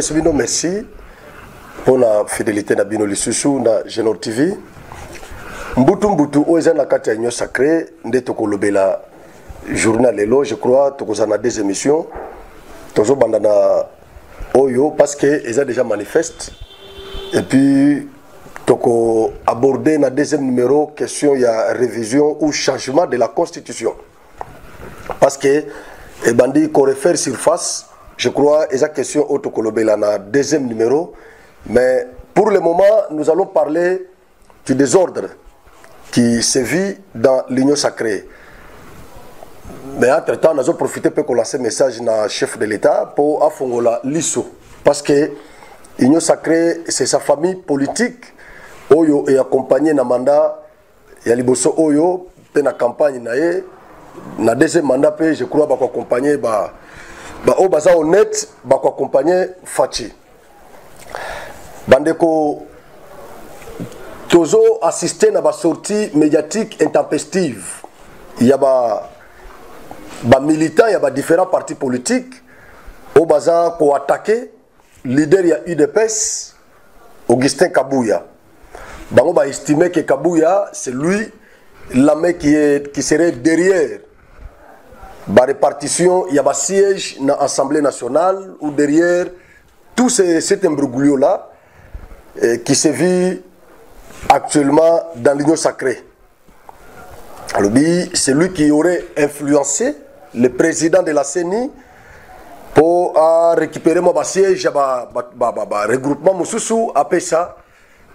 Pesbino, merci pour la fidélité de Bino Lissusou na Genor TV. Mbutu oeza na kati ya Union Sacrée nde tokolobela journal lelo, je crois tokozana des émissions tozo bandana oyo parce que eza déjà manifeste et puis toko aborder na deuxième numéro question ya révision ou changement de la constitution parce que et bandi qu'on refaire surface. Je crois eza question au tokolobela na deuxième numéro, mais pour le moment nous allons parler du désordre qui sévit dans l'Union Sacrée. Mais entre-temps, nous avons profité pour lancer un message na chef de l'État pour afongola lisso parce que l'Union Sacrée c'est sa famille politique oyo et accompagné na mandat ya liboso oyo pe na campagne na ye na deuxième mandat pe je crois ba ko accompagner ba o baza honnête ba ko accompagner Fachi bandeko tozo assister na ba sortie médiatique intempestive. Il y a ba militants, il y a différents partis politiques au baza ko attaquer leader ya UDPS Augustin Kabouya. Bango ba estimer que Kabouya c'est lui l'homme qui serait derrière la répartition, il y a un siège dans l'Assemblée nationale ou derrière tout cet imbroglio là qui se vit actuellement dans l'Union Sacrée. Alors, c'est lui qui aurait influencé le président de la CENI pour récupérer mon siège, regroupement Moussoussou, après ça,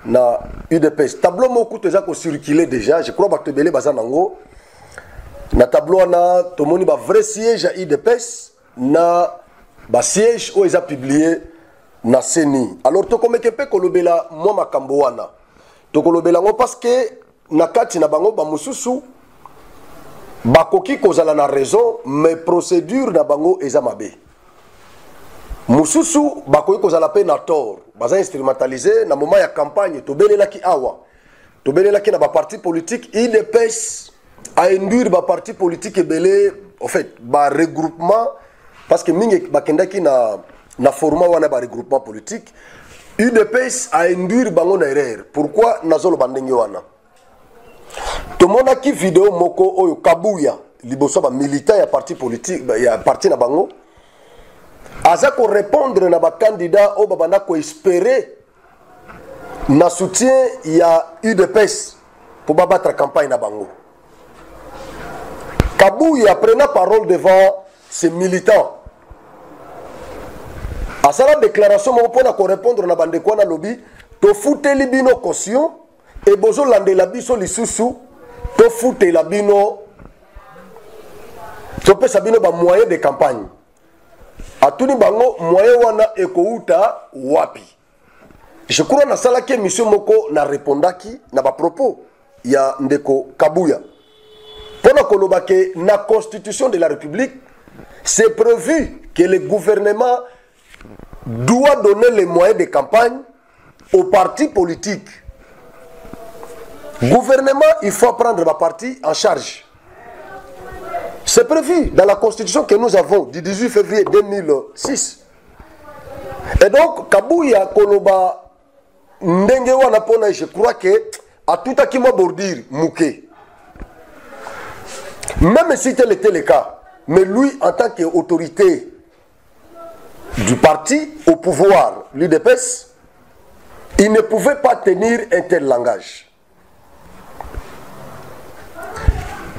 na UDPS. Tableau moko toza ko circuler déjà, je crois que Tebele Bazanango. Na tableau na tomoni ba vrai siège à UDPS na ba siège où ils a publié na CENI. Alors to comme kepe kolobela moi makambo wana. To kolobela ngo parce que na kati na bango ba mususu bakoki kozala na raison mais procédure na bango eza mabe. Mususu bakoki kozala pe na tort. Baza instrumentalisé na moment ya campagne to belelaki awa. To belelaki na ba parti politique UDPS à induire ba parti politique belé en fait ba regroupement parce que mingi bakendaki na format wana ba regroupement politique UDPS à induire bango na erreur. Pourquoi nazolo bandenge wana to mona ki vidéo moko oyo Kabouya liboso ba militant ya parti politique ya parti na bango aza ko répondre na ba candidat o babanda ko espérer na soutien ya UDPS pour battre campagne na bango. Kabouya prenant parole devant ses militants. À sa déclaration, on peut répondre à bande quoi na lobby, to foute libino caution et bozo lande la biso lisusu, to foute la bino, to pe sabino ba moyen de campagne. A tout ni bango moyen wana ekouta wapi. Je crois na sala ki émission moko na répondaki na ba propos ya ndeko Kabouya. Pour la Constitution de la République, c'est prévu que le gouvernement doit donner les moyens de campagne aux partis politiques. Gouvernement, il faut prendre ma partie en charge. C'est prévu dans la Constitution que nous avons du 18 février 2006. Et donc, Kabouya Koloba Ndenge wana pona, je crois que à tout à qui m'a bordir mouké. Même si tel était le cas, mais lui en tant qu'autorité du parti au pouvoir, l'UDPS, il ne pouvait pas tenir un tel langage.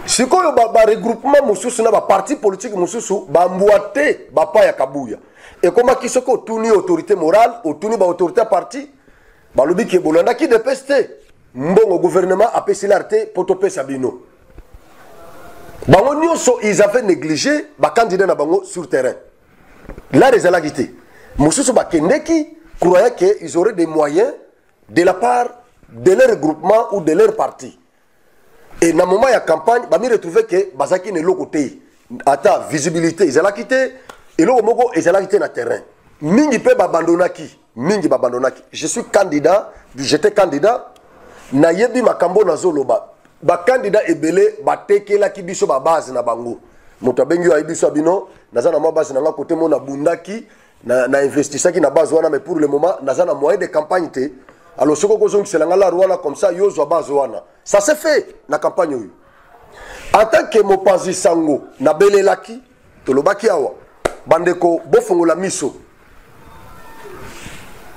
Si vous avez un regroupement, un parti politique, un mboité, un ya Kabouya. Et comment qui se fait une autorité morale, une autorité parti, le but qui est bon, qui dépeste, le gouvernement a payé l'arté pour topé Sabino. Ils avaient négligé les candidats sur le terrain. Là, les alagités. Moussoussou Bakendeki croyait qu'ils auraient des moyens de la part de leur regroupement ou de leur parti. Et dans le moment de la campagne, ils retrouvaient que Bazaki n'est pas côté. Attends, visibilité, ils allaient quitter. Et là, ils allaient quitter le terrain. Mingi pe babandonaki. Mingi babandonaki. Je suis candidat, j'étais candidat. Nayebi makambo nazoloba. Ba candidat ebele batekela ki biso ba base na bango. Moto abengi wa biso bino, naza na ma base na nga côté mona bundaki na investissaki na base wana mais pour le moment naza na moyen de campagne te alors soko ko zongi selanga la wana comme ça yo zo base wana ça s'est fait na campagne oyo en tant que mopanzi sango na belelaki tolobaki awa bandeko bofongola miso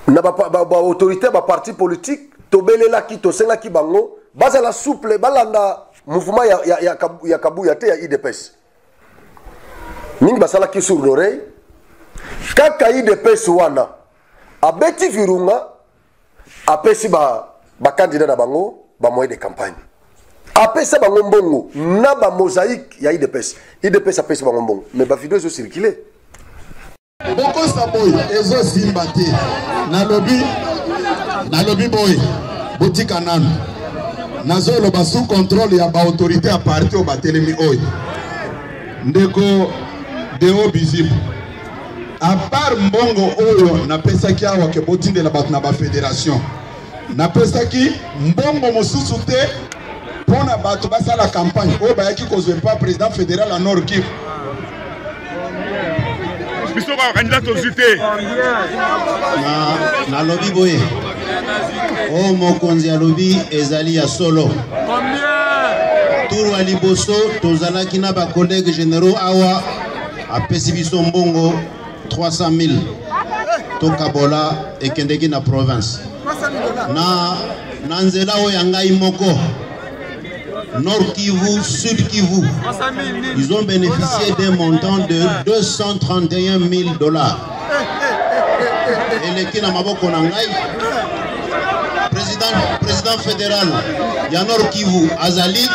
na ba autorité ba parti politique to belelaki to sengaki bango bazala souple balanda mouvement ya kabuya te ya IDPS mingi basalaki sur l'oreille kaka IDPS wana abeti virunga apesi ba candidat na bango ba moyen de campagne apesa bango mbongo na ba mosaïque ya IDPS apesi bango mbongo mais ba vidéo zo circuler boko saboy ezo simba te na lobby boy botika nanu nazolo ba sous contrôle ya ba autorité ya parti o batelemi oyo ndeko deo bizibu à part mbongo oyo napesaki awa ke botindela bato na ba fédération napesaki mbongo mosusu te pona bato basala campagne oyo bayaki kozwe pa président fédéral à Nord Kivu biso ba candidat ozite na lobby boye o mokonzi ya lobby ezali ya solo tour wa liboso tozalaki na ba collègues généraux awa apesi biso mbongo 300 000 tokabola ekendeki na province na nzela oyo ya ngai moko Nord Kivu, Sud Kivu, ils ont bénéficié d'un montant de 231 000 $. Et les Kinamaboko Nangai, président fédéral, Nord Kivu, Azali,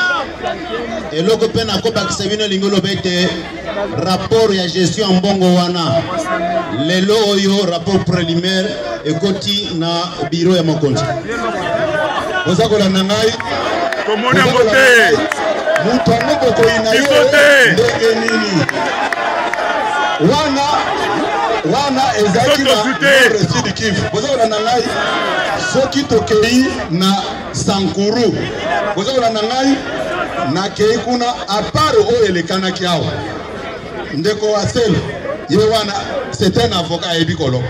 et l'Okopena Kopak Sabine Lingolo Bete, rapport et gestion en Bongowana, les loyo, rapport préliminaire, et Koti na bureau et Mokonti. Vous avez Nangai. Comment on a voté? wana ezaki na Sud Kivu bozokola na ngai soki tokei na Sankuru bozokola na ngai na kei kuna apart oyo elekanaki awa ndeko Asel ye wana c'est un avocat ebikolo.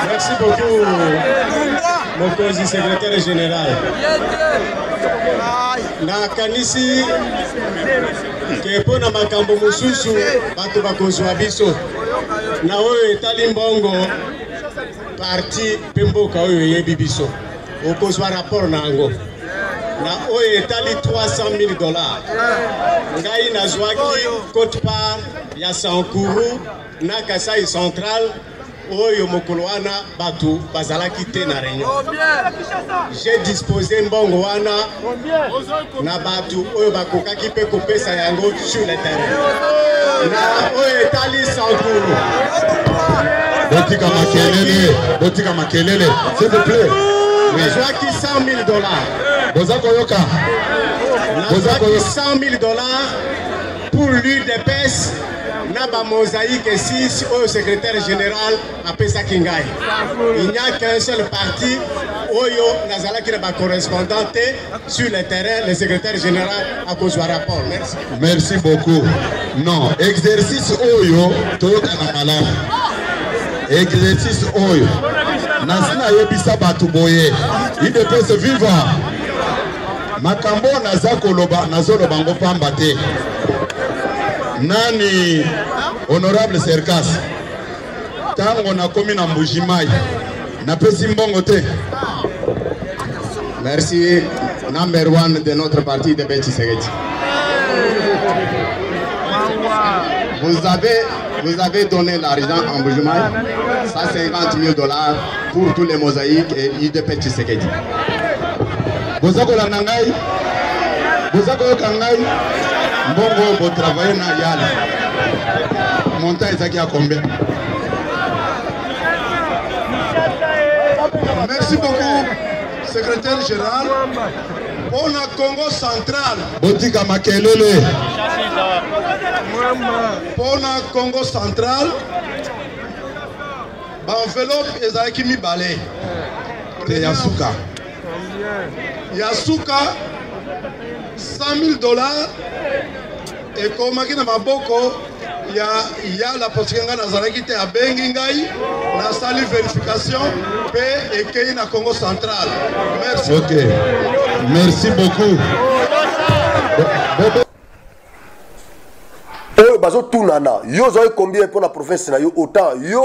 Merci beaucoup, mon président secrétaire général. Na kanisi ke pona makambo mususu bato bakozwa biso na oyo etali mbongo parti pemboka oyo yebi biso okozwa rapport na yango na oyo etali 300 000 $. Ngai nazwaki quote part ya Sankuru na Kasai Central oyo mokolo wana batu bazalaki te na réunion. J'ai disposé mbongo wana na batu oyo bakokaki pe kopesa yango sur le terrain. Na oyo etali Sankuru. Botika makelele, s'il vous plaît. Nazwaki 100 000 $. Bozako yoka. Nazwaki 100 000 $ pour l'UDPS. Naba mosaïque 6 au secrétaire général à Pesa Kingai. Il n'y a qu'un seul parti, Oyo Nazala qui n'est pas correspondant sur le terrain, le secrétaire général a causé un rapport. Merci. Merci beaucoup. Non, exercice Oyo, Toyota Namala. Exercice Oyo. Nasina Yebisa Batuboye. Il ne peut se vivre. Makambo Nazako Loba, Nazolo Bango Pambate. Nani honorable Serkas tango na komi na Mbujimai na pesi mbongo te. Merci, number one de notre parti de Betty Segeti. Vous avez donné l'argent en Mbujimai, 150 000 $ pour tous les mosaïques et UDP Tshisekedi. Vous avez la nangai, vous avez kangai. Mbongo pour travailler na yala. Montant est à combien? Merci beaucoup, secrétaire général. On a Congo central. Botika Makelele. On a Congo central. Enveloppe ezaki mi balé. De Yasuka. Yasuka 100 000 $. Et comme Makina Maboko, y a la possibilité de nazalaki à Bengingai, na sali vérification, et qu'il na Congo central. Merci. Ok. Merci beaucoup. Bazo tunana yo zoe combien pour la province na yo autant yo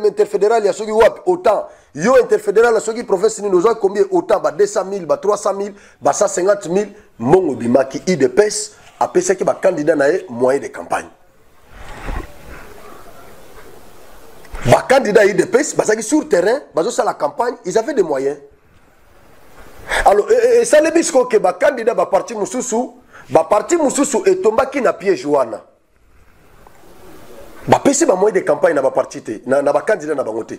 interfédéral ya soki wap autant yo interfédéral ya soki province ni nous combien autant ba 200 000 ba 300 000 ba 150 000 mongo bimaki IDPS apesa ki ba candidat na ye moyen de campagne ba candidat IDPS basaki sur terrain bazo ça la campagne ils avaient des moyens alors et ça le bisco que ba candidat ba parti mususu etombaki na piège wana ba pesi ba moyen de campagne na ba parti te na ba candidat na bango te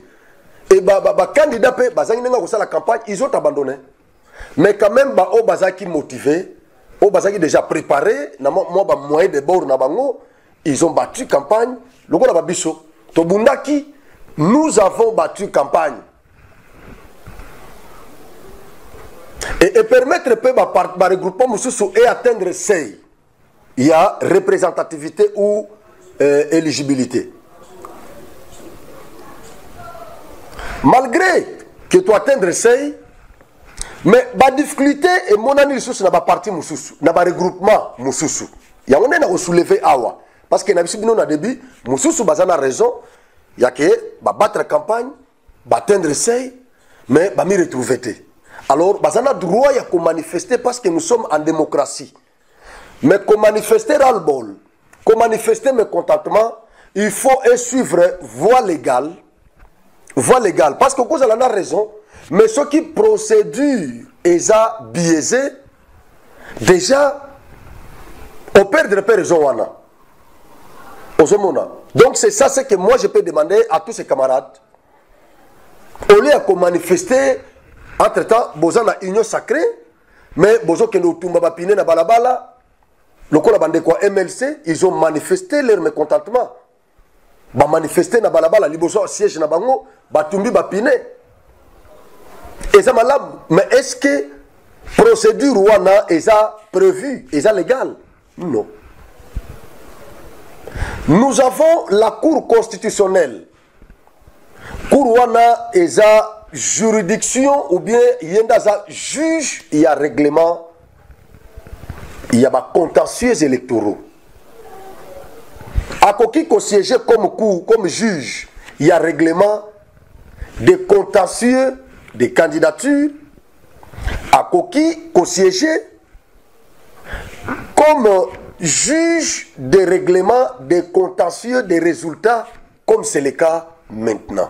et ba candidat pe bazangi nga ko la campagne ils ont abandonné mais quand même ba o bazaki motivé o bazaki déjà préparé na mo ba moyen de bord na bango ils ont battu campagne lokola ba biso to bundaki nous avons battu campagne et permettre pe ba regroupement mususu et atteindre seuil il y a représentativité ou éligibilité. Malgré que tu atteindre seuil, mais la difficulté est mon ami na ba parti mususu, na ba regroupement mususu. Ya on a soulevé awa parce que na biso bino na début mususu bazana raison, ya que ba battre campagne, ba atteindre seuil, mais ba mi retrouver te. Alors bazana droit ya ko manifester parce que nous sommes en démocratie. Mais qu'on manifester ras-le-bol, qu'on manifester mécontentement, il faut suivre voie légale. Voie légale. Parce que vous avez raison, mais ce qui procédure est biaisé, déjà, on perd de raison. Donc c'est ça ce que moi je peux demander à tous ces camarades. Au lieu de manifester, entre-temps, vous avez une union sacrée, mais vous avez une union na balabala. Le MLC, ils ont manifesté leur mécontentement. Ils ont manifesté na balabala, liboso siège na bango, batumbi bapine. Et ça malade. Mais est-ce que procédure wana est prévue, est légale? Non. Nous avons la Cour constitutionnelle. Cour wana est juridiction ou bien yenda juge, il y a règlement. Il y a des contentieux électoraux. À qui qu'on siège comme juge, il y a règlement des contentieux des candidatures. À qui qu'on siège comme juge des règlements des contentieux des résultats, comme c'est le cas maintenant.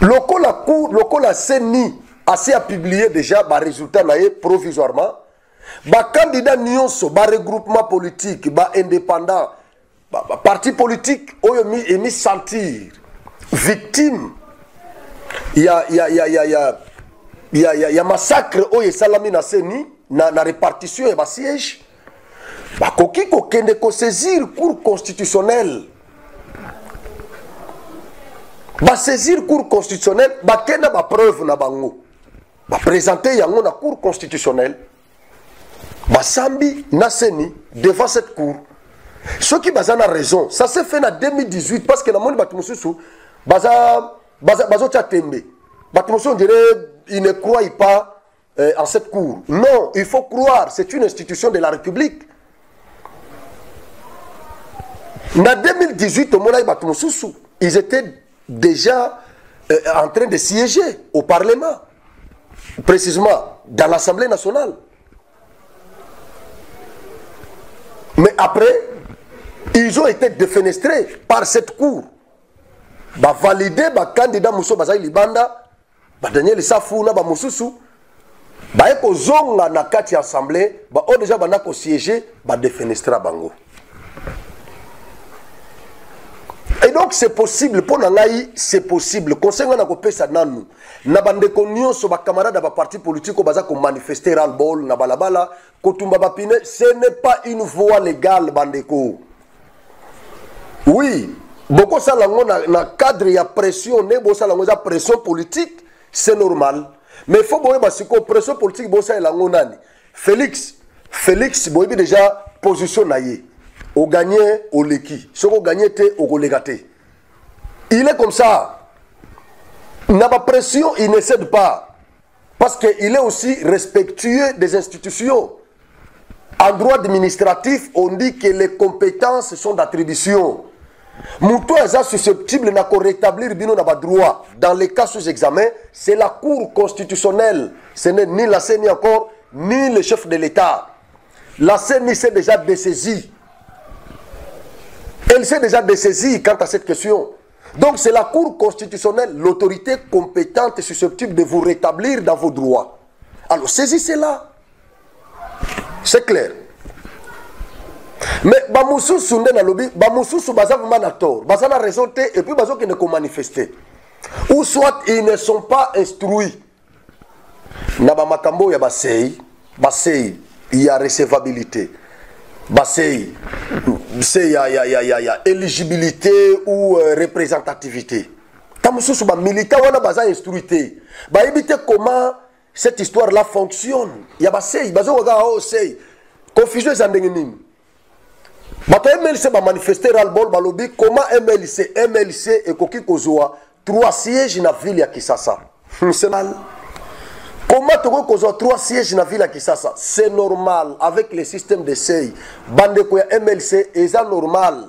La Cour, la CENI, assez à publier déjà les résultats provisoirement. Les candidats nyonso, les regroupement politique, les indépendants, les partis politiques ont mis sentir victime. Il y a massacre au salami na seni na répartition et siège. Koki kokende ko saisir cour constitutionnelle. Saisir cour constitutionnelle, kenda ba preuve na bango. Présenter yango na cour constitutionnelle, Sambi Nasseni devant cette cour. Ceux qui ont raison, ça s'est fait en 2018 parce que dans le monde, on dirait ils ne croient pas en cette cour. Non, il faut croire, c'est une institution de la République. En 2018, ils étaient déjà en train de siéger au Parlement. Précisément dans l'Assemblée nationale. Mais après, ils ont été défenestrés par cette cour. Valider le candidat Mousso Bazaï Libanda, Daniel Safouna, Moussousou, eko zonga na kati assemblée, déjà banako siéger, défenestra bango. Et donc c'est possible, pour Nangaï, c'est possible. Conseil on a coupé ça dans nous. Nabande konyo so ba camarade ba parti politique ko baza ko manifester ras le bol na balabala ko tumba bapine, ce n'est pas une voie légale bandeko. Oui, beaucoup ça lango na cadre ya pression, ne bo ça lango za pression politique, c'est normal. Mais il faut boye ba siko pression politique bo ça lango nani. Félix boye déjà position na ye. au gagné au leki. Ce qu'on gagne au collégaté. Il est comme ça. N'a pas pression, il ne cède pas. Parce qu'il est aussi respectueux des institutions. En droit administratif, on dit que les compétences sont d'attribution. Moutou est susceptible de rétablir bino na droit. Dans les cas sous examen, c'est la Cour constitutionnelle. Ce n'est ni la CENI encore, ni le chef de l'État. La CENI s'est déjà dessaisie. Elle s'est déjà dessaisie quant à cette question. Donc c'est la Cour constitutionnelle, l'autorité compétente et susceptible de vous rétablir dans vos droits. Alors saisissez-la. C'est clair. Mais Bamoussou Sunde na lobby, Bamoussou Soubaza Manator, Bazana raison et puis Bazo qui ne peut manifester. Ou soit ils ne sont pas instruits. Naba Makambo ya Basei, il y a recevabilité. Basei, il y a éligibilité ou représentativité. Bamoussou Souba militant wana baza instruité. Ba éviter comment cette histoire-là fonctionne. Il y a Basei, Bazo waga o sei. Confusion zandengening. Bato MLC va manifester ras-le-bol balobi comment MLC et Koki Kozoa 3 sièges dans la ville de Kisasa. C'est normal. Comment tu as 3 sièges dans la ville de Kisasa? C'est normal avec le système de CEI. Bande ko MLC est normal.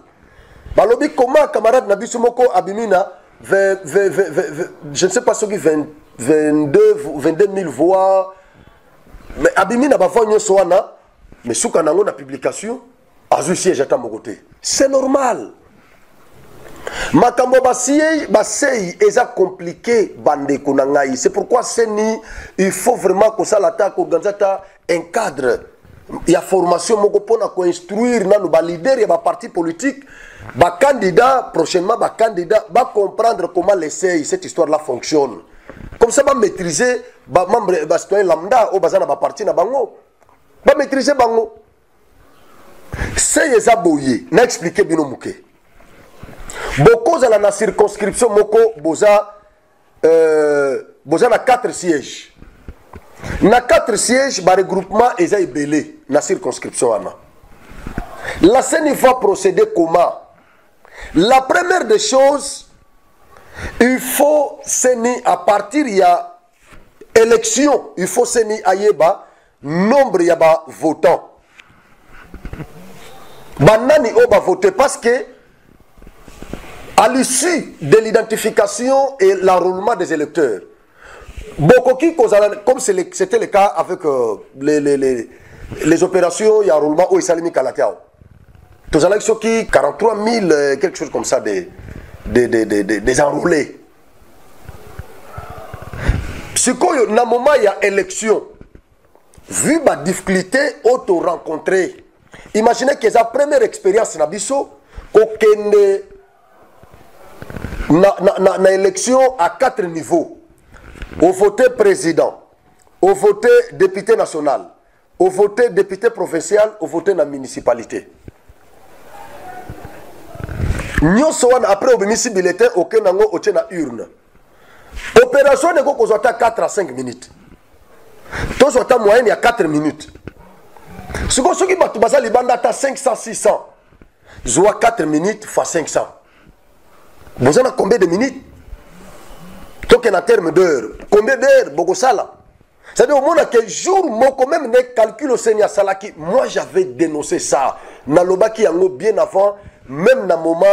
Balobi comment camarade Nabisu Moko Abimina je ne sais pas ce qui 22 000 voix. Mais Abimina va voir une soana mais sous kanango na publication. C'est normal. Makambo basei est compliqué bande konangai. C'est pourquoi il faut vraiment que ça l'attaque organisateur un cadre. Il y a formation moko pona ko instruire nanu ba leader ya ba parti politique, ba candidat prochainement ba candidat ba comprendre comment l'essai cette histoire là fonctionne. Comme ça ba maîtriser ba membre ba citoyen lambda au bazana ba parti na bango. Ba maîtriser bango. C'est ça boye n'a expliqué bino muke beaucoup à la circonscription moko boza na 4 sièges na 4 sièges ba regroupement eza ebelé na circonscription ana la CENI va procéder comment? La première des choses, il faut CENI à partir il y a élection, il faut CENI ayeba nombre ya ba votants. Banani va voter parce que à l'issue de l'identification et l'enrôlement des électeurs, comme c'était le cas avec les opérations et enrôlement au Isalimi Kalatiao, tous les gens qui 43 000 quelque chose comme ça des enrôlés. Ce qu'il y a un moment il y a élection, vu la difficulté auto rencontrée. Imaginez que sa première expérience na biso kokende na élection à 4 niveaux. Au voté président, au voté député national, au voté député provincial, au voté na municipalité. Nyonso wana après obimisi bulletin okenango otie na urne. Opération de ko zota 4 à 5 minutes. To zota moyenne ya 4 minutes. Ce qu'on qui bat basa libanda ta 500 600. Zoa 4 minutes fois 500. Vous avez combien de minutes? Donc en termes d'heures, combien d'heures bogosala? C'est-à-dire au moins quel jour moi quand même ne calcule au Seigneur Salaki. Moi j'avais dénoncé ça. Na lobaki yango bien avant, même na moment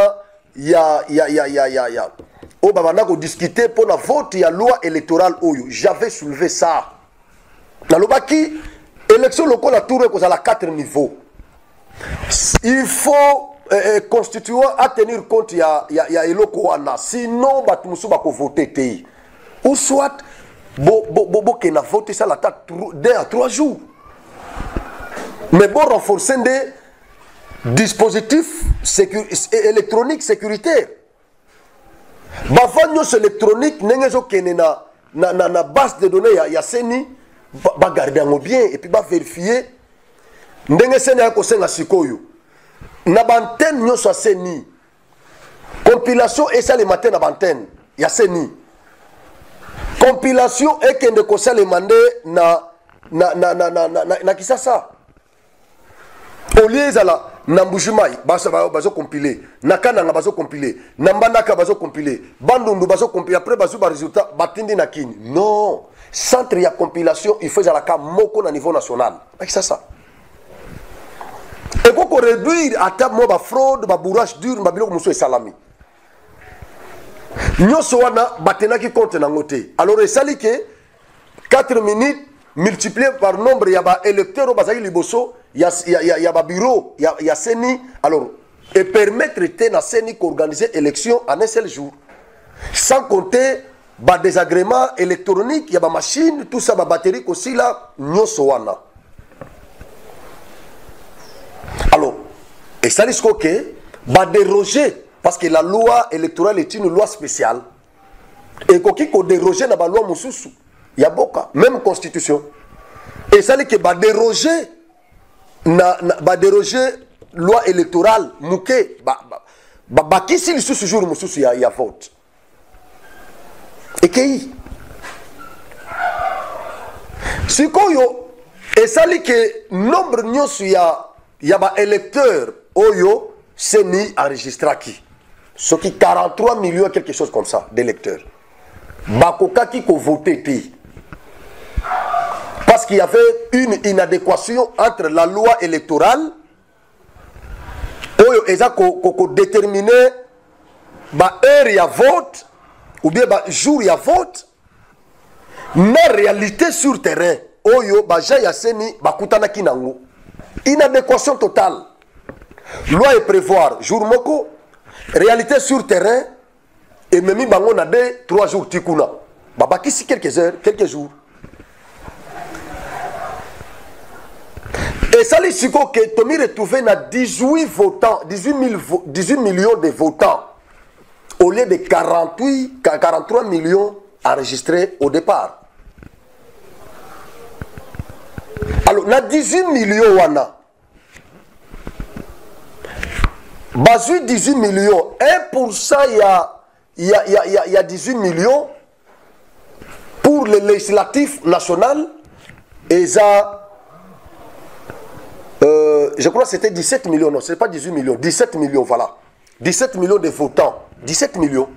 il y a au babana ko discuter pour la vote il y a loi électorale oyo. J'avais soulevé ça. Na lobaki élection locale à tour à la 4 niveaux. Il faut constituer à tenir compte il y a eloko wana sinon batu musu ba ko voter te. Ou soit que na voter ça la 2 à 3 jours. Mais bon renforcer des dispositifs électroniques sécuritaires. Ba vanyo électronique nengezo kene na base de données ya CENI ba garder en bien et puis ba vérifier ndenge CENI ya ko senga sikoyo na bantenne nyoso CENI compilation et ça le matin na bantenne ya CENI compilation et kende ko ça le mandé na Kisasa au lieu na Mbujimai bazo compiler, na Kananga bazo compiler, na Mbandaka bazo compiler, Bandundu bazo compiler, après bazo ba résultat batindi na kini. Non, centre ya compilation il faut la ka moko na niveau national. C'est ça. Et pour réduire à table mo ba fraude, ba bourrage dur, ba biloko muso salami. Nyoso wana batenaki compte na ngote. Alors esali ke 4 minutes multiplié par nombre, il y a des électeurs, il y a des bureaux, il y a CENI. Alors, et permettre à CENI d'organiser l'élection en un seul jour. Sans compter des désagréments électroniques, il y a des machines, tout ça, des batteries aussi là, nyosoana. Alors, et ça risque que déroger, parce que la loi électorale est une loi spéciale. Et qu'on déroger dans la loi Moussoussou. Il y a beaucoup, même constitution. Et ça dit que déroger loi électorale, mouké, qui si ce jour il y a vote. Et qui si koyo, et ça dit que nombre il y a électeurs, oyo, c'est ni enregistré qui. Ce qui 43 millions, quelque chose comme ça, d'électeurs. Bakoka qui ko voté. Parce qu'il y avait une inadéquation entre la loi électorale et ça qu'on déterminait heure il y a vote ou bien jour il y a vote. Mais réalité sur terrain, inadéquation totale. Loi est prévoir jour moko, réalité sur terrain et même on a 3 jours tikuna. Babaki si quelques heures, quelques jours. Et ça, c'est que Tomi retrouvé 18 votants, 18 millions de votants, au lieu de 43 millions enregistrés au départ. Alors, on a 18 millions, Basu 18 millions, 1% il y a 18 millions pour le législatif national, et ça. Je crois que c'était 17 millions, non, ce n'est pas 18 millions, 17 millions, voilà. 17 millions de votants, 17 millions.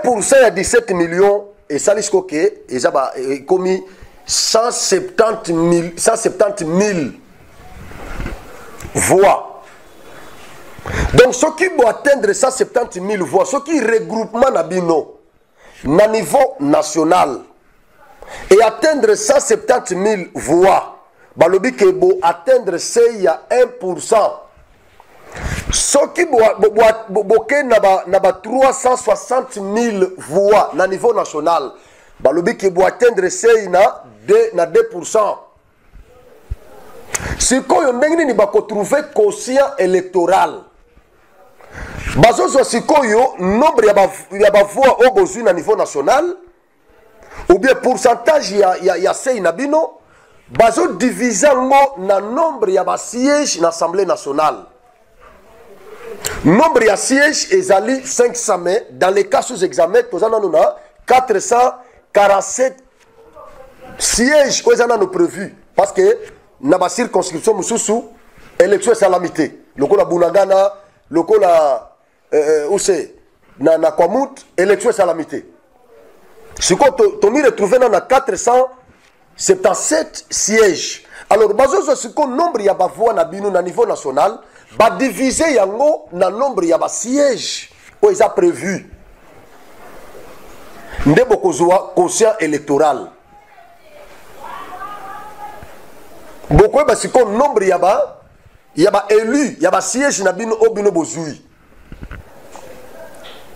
1% à 17 millions, et ça, c'est que ils ont commis 170 000 voix. Donc, ceux qui vont atteindre 170 000 voix, ceux qui regroupement Nabino, na niveau national, et atteindre 170 000 voix, balobi ke bo atteindre c'est ya 1%. Ce qui bo na ba 360 000 voix na niveau national, balobi ke bo atteindre c'est na 2%. Si ko ndenge ni ba ko trouver quotient électoral. Bazozo sikoyo nombre ya ba voix au besoin na niveau national ou bien pourcentage ya c'est na bino. Bazo divisango na nombre ya ba siège na Assemblée nationale. Nombre ya siège ezali 500, mais dans les cas sous examen, tozana nona 447 sièges ozana no prévu parce que na ba circonscription mususu élection salamité. Lokola Bunagana, lokola ose na Kwamut élection salamité. Siko tomi retrouver na 477 sièges. Alors, bazozo siko nombre ya ba voix na bino na niveau national, ba diviser yango na nombre ya ba sièges o eza prévu. Ndebo kozwa quotient électoral. Boko ba siko nombre ya ba élu, ya ba sièges na bino o bino bozui.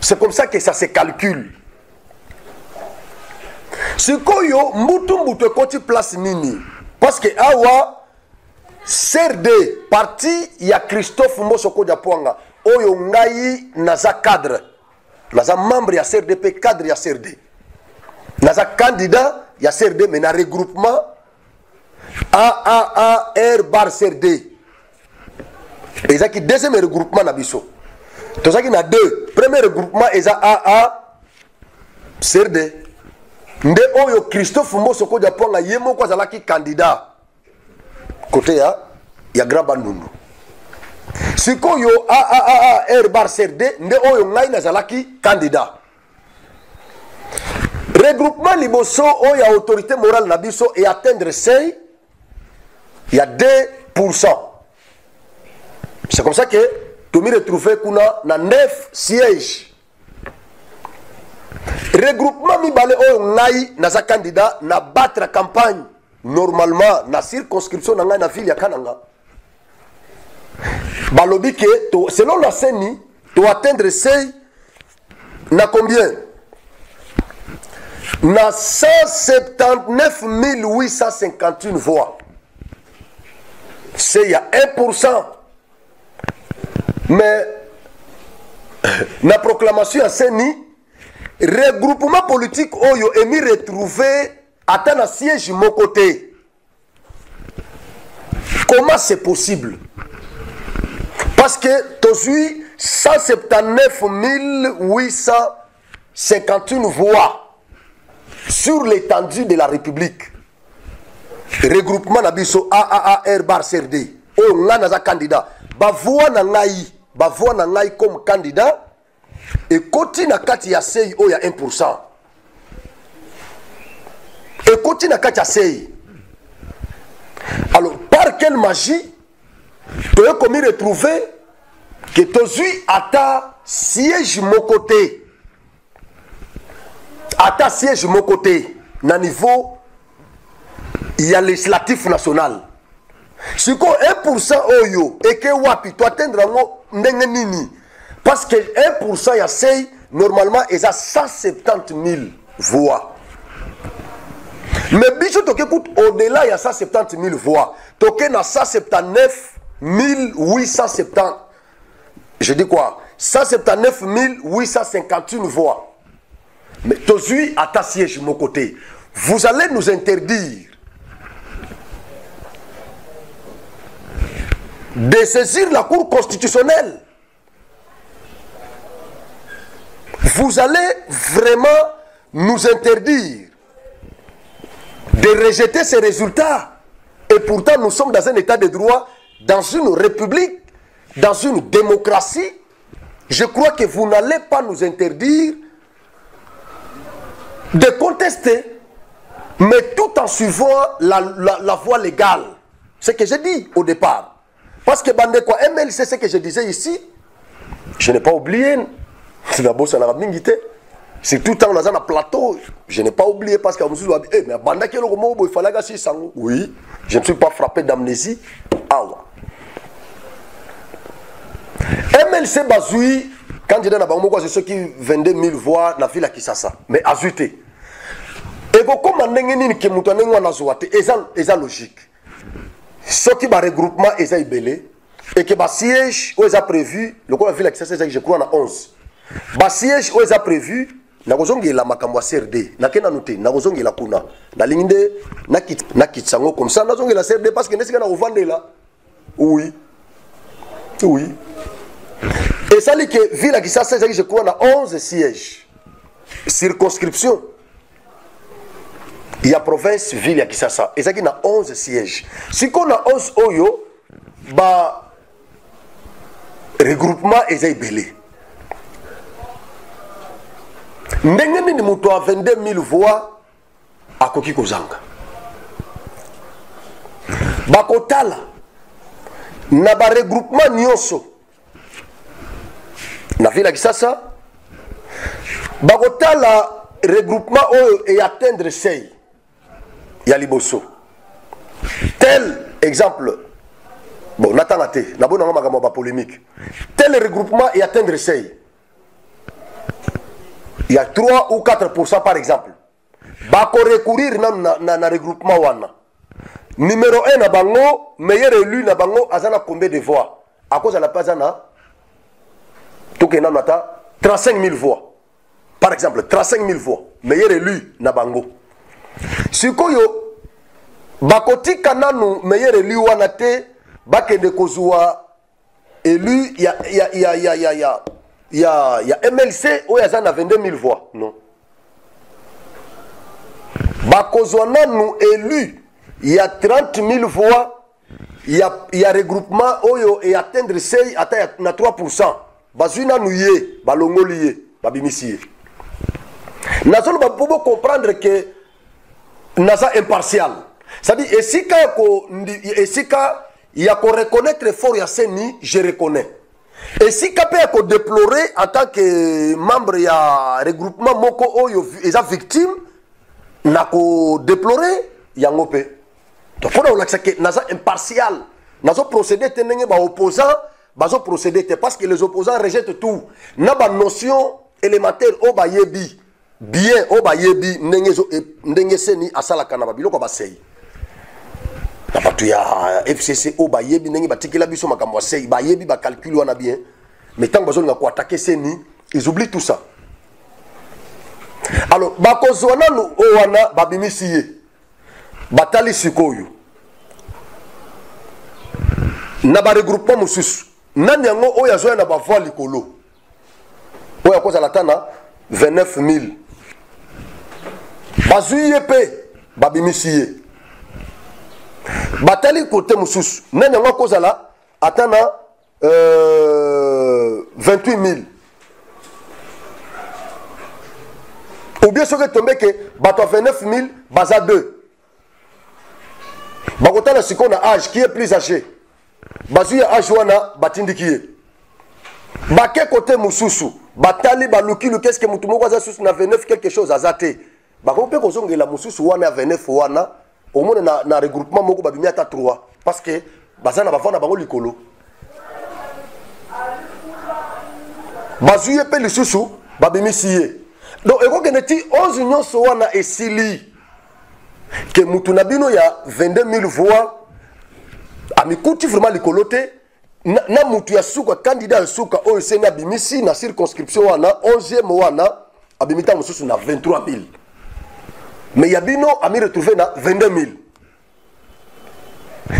C'est comme ça que ça se calcule. Sikoyo mbutu koti place nini parce que awa CRD parti ya Christophe Mbosoko Diapwanga oyo ngai naza cadre naza membre ya CRDP cadre ya CRD naza candidat ya CRD mais na regroupement AAR bar CRD ezaki deuxième regroupement na biso tozaki na deux premier regroupement eza AA CRD nde oyo Christophe Mbosoko Diapwanga yemo kwa zalaki candidat côté ya Grand Bandundu sikoyo AAR bar CRD nde oyo ngai nazalaki candidat. Regroupement liboso oyo ya autorité morale na biso et atteindre seuil, il y a 2%. C'est comme ça que tu me retrouves na 9 sièges. Regroupement mibale oyo ngai naza candidat na battre campagne normalement na circonscription na ngai na ville ya Kananga. Balobi que selon la CENI, tu atteindre seuil na combien? Na 179 851 voix. C'est il y a 1%. Mais la proclamation à CENI, regroupement politique oyo emi retrouvé atteint un siège mon côté. Comment c'est possible? Parce que tu as 179 851 voix sur l'étendue de la République. Regroupement Nabiso AAR bar CRD. Oh, nga naza candidat. Ba voix na ngai comme candidat. Et koti na kati ya sei o ya 1%. Et koti na kati ya sei. Alors, par quelle magie tu as commis retrouver que tu as ta siège mon côté. À ta siège mon côté. Na niveau il y a législatif national. Si tu as 1% oyo et que wapi tu atteindras ndenge nini. Parce que 1% il y a sei normalement il y a 170 000 voix. Mais bicho toke écoute au-delà il y a 170 000 voix. Toke na 179 870. Je dis quoi? 179 851 voix. Mais Tozui à ta siège mon côté. Vous allez nous interdire de saisir la Cour constitutionnelle. Vous allez vraiment nous interdire de rejeter ces résultats. Et pourtant, nous sommes dans un état de droit, dans une république, dans une démocratie. Je crois que vous n'allez pas nous interdire de contester, mais tout en suivant la voie légale. C'est ce que j'ai dit au départ. Parce que Bandekwa MLC, c'est ce que je disais ici, je n'ai pas oublié. C'est d'abord ça n'a pas été. C'est tout le temps dans un plateau. Je n'ai pas oublié parce que mais Bandaki il fallait que ça. Oui, je ne suis pas frappé d'amnésie. Ah ouais. MLC Bazoui, candidat na c'est ceux qui vendaient 1000 voix dans la ville à Kisasa. Mais azuté. Et comme on qui moutonne na zoate, c'est logique. Ce qui va regroupement est belé et que ba siège où est prévu, le quoi la ville à Kisasa je crois na 11. Ba siège où est prévu na kozongi la makambo CRD na kena noté na kozongi la kuna na lingde na kitsango comme ça na zongi la CRD parce que nesika na ovandela. Oui. Oui. Et ça dit que ville à Kisasa je crois na 11 sièges. Circonscription. Il y a province, ville à Kisasa. Et ça qui a 11 sièges. Si on a 11 oyo, bah, regroupement est belé. Ndenge ni muto a 22 000 voix à Koki Kozanga. Bakotala, na ba regroupement nyonso. Na ville à Kisasa, bakotala regroupement oyo et atteindre seuil. Yaliboso. Tel exemple, bon, Natanate, Nabo Namagama polémique. Tel regroupement et atteindre seuil. Il y a 3 ou 4% par exemple. Bako recourir na regroupement wana. Numéro 1 na bango, meilleur élu na bango, azana combien de voix? À cause de la pazana, tout que nata 35 000 voix. Par exemple, 35 000 voix. Meilleur élu na bango. Sikoyo bakoti kananu meilleur élu wana te bakende kozwa élu ya MLC oyo aza na 22 000 voix non bakozwa nanu élu ya 30 000 voix il y a regroupement oyo et atteindre seuil ata na 3%. Bazuna nuye, balongoliye, babimisiye. Nazolo ba pobo comprendre que naza impartial. C'est-à-dire esika il y a qu'on reconnaître fort ya seni, je reconnais. Et si capé qu'on déplorer en tant que membre ya regroupement moko oyo eza victime na ko déplorer yango pe. Donc faut on que naza impartial. Nazo procéder tenenge ba opposant, bazo procéder parce que les opposants rejettent tout. Na ba notion élémentaire o ba yebi. Bien o ba yebi ndenge seni asala kana ba biloko ba sei. Na batu ya FCC o ba yebi ndenge batikela biso makambo sei ba yebi ba calcul wana bien. Mais tant bazo nga ko attaquer seni, ils oublient tout ça. Alors ba kozwana no o wana ba bimisiye. Batali sikoyo. Na ba regroupement mususu. Nani yango o yazo na ba voix likolo. O ya koza latana 29000. Bazuye pe babimisiye. Batali côté mususu. Nani yango koza la atana 28000. Ou bien ce que tombe que bato 29000 baza 2. Bakotala siko na âge qui est plus âgé. Bazuya âge wana batindikiye. Bake côté mususu, batali baluki lu qu'est-ce que mutu moko za susu na 29 quelque chose azate. Bako pe ko zongela mususu wana 29 wana au moins na regroupement moko babimi ata 3 parce que bazana bavona bango likolo. Bazuye pe lisusu babimi siye. Donc eko keneti 11 nyonso wana esili. Que Moutounabino y a 22 000 voix. Amikuti vraiment les colotés. Na Moutou ya souka candidat souka OEC na bimisi na circonscription wana 11e wana abimita mususu na 23 000. Mais Yabino a mis retrouvé na 22 000.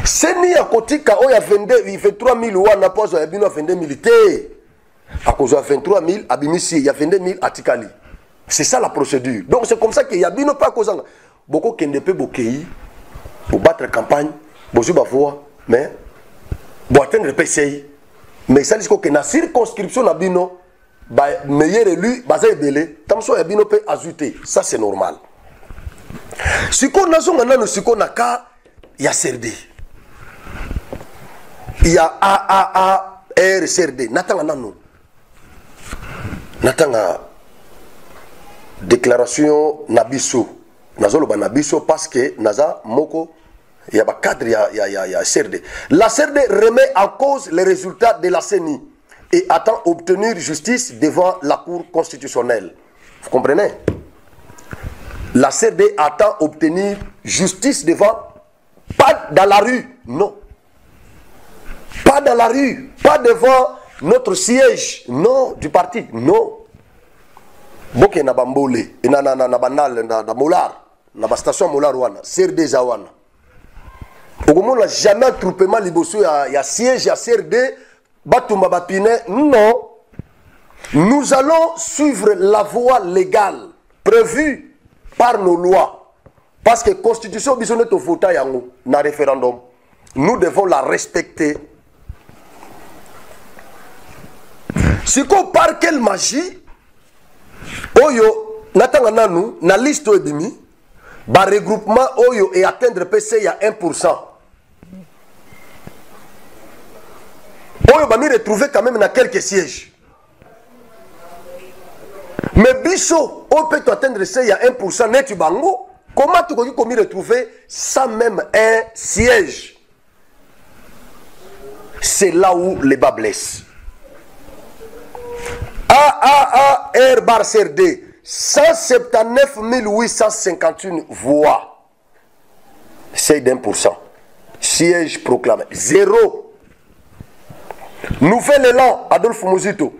Seni ya kotika o ya 23 000 wana pozo Yabino a 22 000 té. À cause de 23 000 abimisi il y a 22 000 atikali. C'est ça la procédure. Donc c'est comme ça que Yabino pas causant. Beaucoup qui ne peut bokei pour battre la campagne, beaucoup de voix, mais pour atteindre le PCI. Mais ça dit que la circonscription na bino, meilleur élu, basé belé, tant que bino peut ajouter, ça c'est normal. Si qu'on a son nan, si qu'on a cas, il y a CRD, il y a AAA, RCRD, n'attend non, n'attend déclaration nabiso. Nazolo banabiso parce que naza moko y a ba cadre ya CRD. La CRD remet en cause les résultats de la CENI et attend obtenir justice devant la Cour constitutionnelle. Vous comprenez? La CRD attend obtenir justice devant, pas dans la rue, non. Pas dans la rue, pas devant notre siège, non, du parti, non. Boke na bambole, na banal, na molar. Na ba station molar wana CRD zawana okomona jamais attroupement liboso ya siège ya CRD batumba bapine non, nous allons suivre la voie légale prévue par nos lois parce que constitution bisone to vota yango na référendum nous devons la respecter. Siko par quelle magie oyo natanga nanu na liste ebimi ba regroupement oyo et atteindre PC à 1%. Oyo ba mi retrouver quand même dans quelques sièges. Mais biso on peut atteindre PC à 1% net bango. Comment tu peux me retrouver sans même un siège? C'est là où les bas blessent. AAA R bar CRD 179 851 voix. C'est d'1%. Siège proclamé. 0. Nouvel élan, Adolphe Mouzito.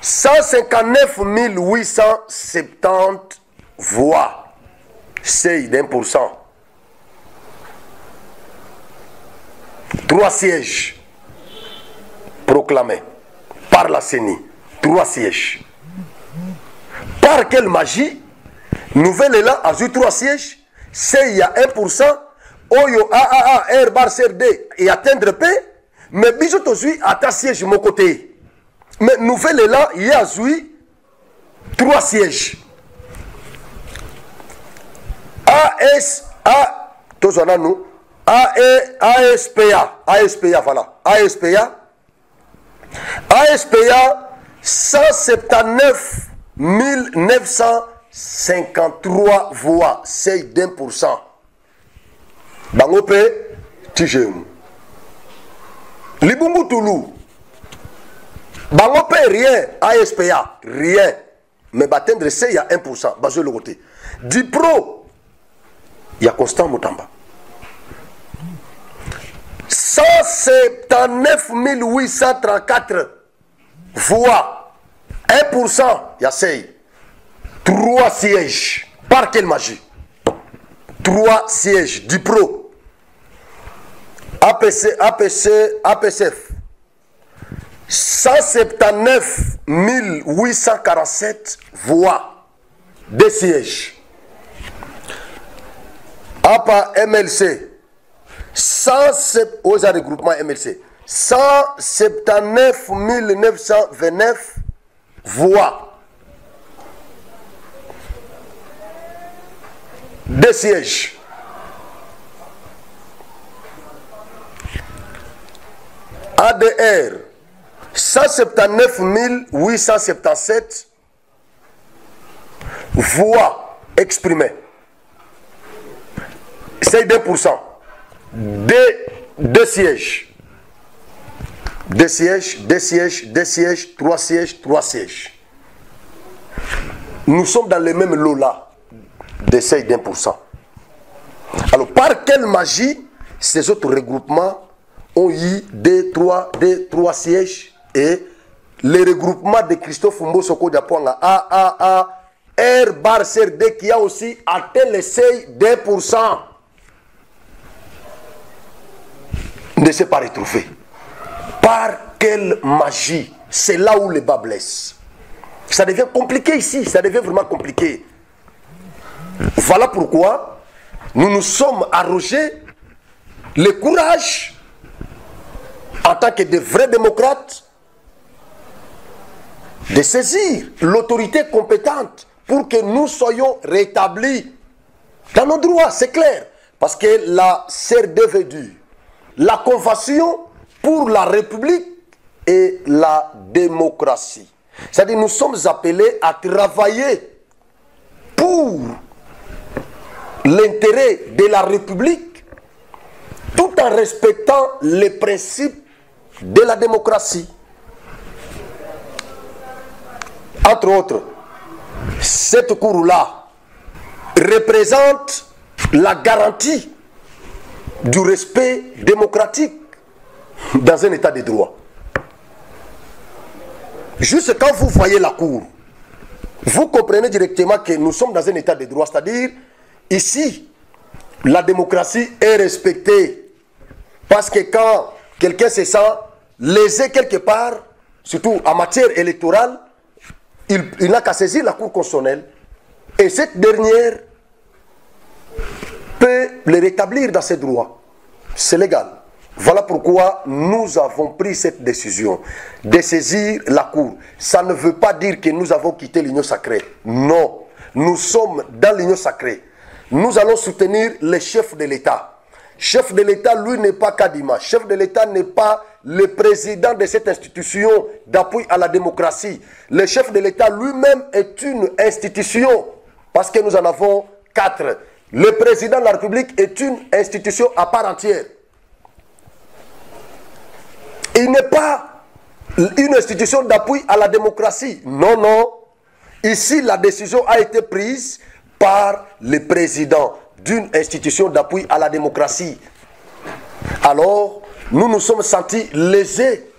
159 870 voix. C'est d'1%. 3 sièges proclamés par la CENI. 3 sièges. Par quelle magie, nouvel élan a eu 3 sièges, c'est il y a 1%, Oyo AAA, R bar CRD et atteindre paix, mais bisous aussi à ta siège mon côté. Mais nouvelle est là, il y a 3 sièges. ASPA, voilà. ASPA, 179 953 voix, c'est d'1%. Bangope, Tijem. Libungu Toulou. Bangope, rien. ASPA, rien. Mais batendre c'est il y a 1%. Basé le côté. Dipro, il y a Constant Moutamba. 179 834 voix. 1%, il y a 3 sièges. Par quelle magie? 3 sièges. Dipro. APCF. 179 847 voix. 2 sièges. APA MLC. 107 aux regroupements MLC. 179 929 voix. 2 sièges. ADR. 179 877 voix exprimées. C'est 2%. 2 sièges. 2 sièges, 2 sièges, 2 sièges, 3 sièges, 3 sièges. Nous sommes dans le même lot là, d'essai d'1%. Alors, par quelle magie ces autres regroupements ont eu 2, 3 sièges et les regroupements de Christophe Mbosoko Diapouanga AAA, R bar CRD qui a aussi atteint le seuil d'1%. Ne s'est pas retrouvé. Par quelle magie? C'est là où le bas blesse. Ça devient compliqué ici, ça devient vraiment compliqué. Voilà pourquoi nous nous sommes arrogés le courage, en tant que de vrais démocrates, de saisir l'autorité compétente pour que nous soyons rétablis dans nos droits, c'est clair. Parce que la CRD veut dire la Convention pour la République et la démocratie. C'est-à-dire nous sommes appelés à travailler pour l'intérêt de la République tout en respectant les principes de la démocratie. Entre autres, cette cour-là représente la garantie du respect démocratique dans un état de droit. Juste quand vous voyez la cour, vous comprenez directement que nous sommes dans un état de droit, c'est-à-dire ici, la démocratie est respectée. Parce que quand quelqu'un se sent lésé quelque part, surtout en matière électorale, il n'a qu'à saisir la Cour constitutionnelle et cette dernière peut le rétablir dans ses droits. C'est légal. Voilà pourquoi nous avons pris cette décision de saisir la Cour. Ça ne veut pas dire que nous avons quitté l'Union sacrée. Non, nous sommes dans l'Union sacrée. Nous allons soutenir le chef de l'État. Chef de l'État, lui, n'est pas Kadima. Chef de l'État n'est pas le président de cette institution d'appui à la démocratie. Le chef de l'État lui-même est une institution, parce que nous en avons 4. Le président de la République est une institution à part entière. Il n'est pas une institution d'appui à la démocratie. Non, non. Ici, la décision a été prise par le président d'une institution d'appui à la démocratie. Alors, nous nous sommes sentis lésés.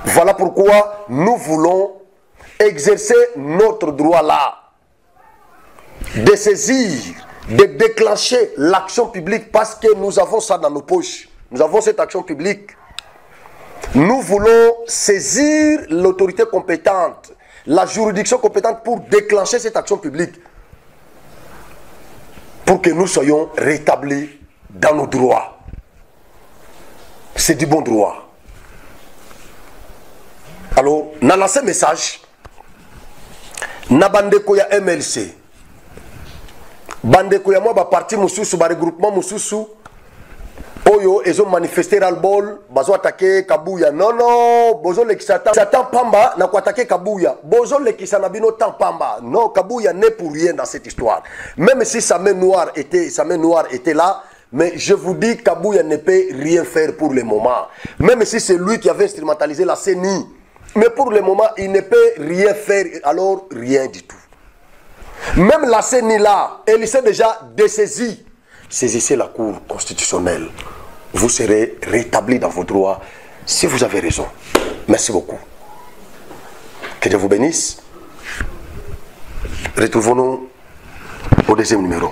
Voilà pourquoi nous voulons exercer notre droit là, de saisir, de déclencher l'action publique, parce que nous avons ça dans nos poches. Nous avons cette action publique. Nous voulons saisir l'autorité compétente, la juridiction compétente pour déclencher cette action publique, pour que nous soyons rétablis dans nos droits. C'est du bon droit. Alors, dans lancé message, na bandeko ya MLC, bandeko ya moi ba parti mususu ba regroupement mususu, oyo ils ont manifesté ras-le-bol, bazo attaquer Kabuya. Non, bozo lekisata pamba na ko attaquer Kabuya. Bozo lekisana bino tan pamba. Non, Kabuya n'est pour rien dans cette histoire. Même si sa main noire était là, mais je vous dis Kabuya ne peut rien faire pour le moment. Même si c'est lui qui avait instrumentalisé la CENI, mais pour le moment, il ne peut rien faire, alors rien du tout. Même la CENI là, elle s'est déjà dessaisie. Saisissez la Cour constitutionnelle. Vous serez rétabli dans vos droits si vous avez raison. Merci beaucoup. Que Dieu vous bénisse. Retrouvons-nous au deuxième numéro.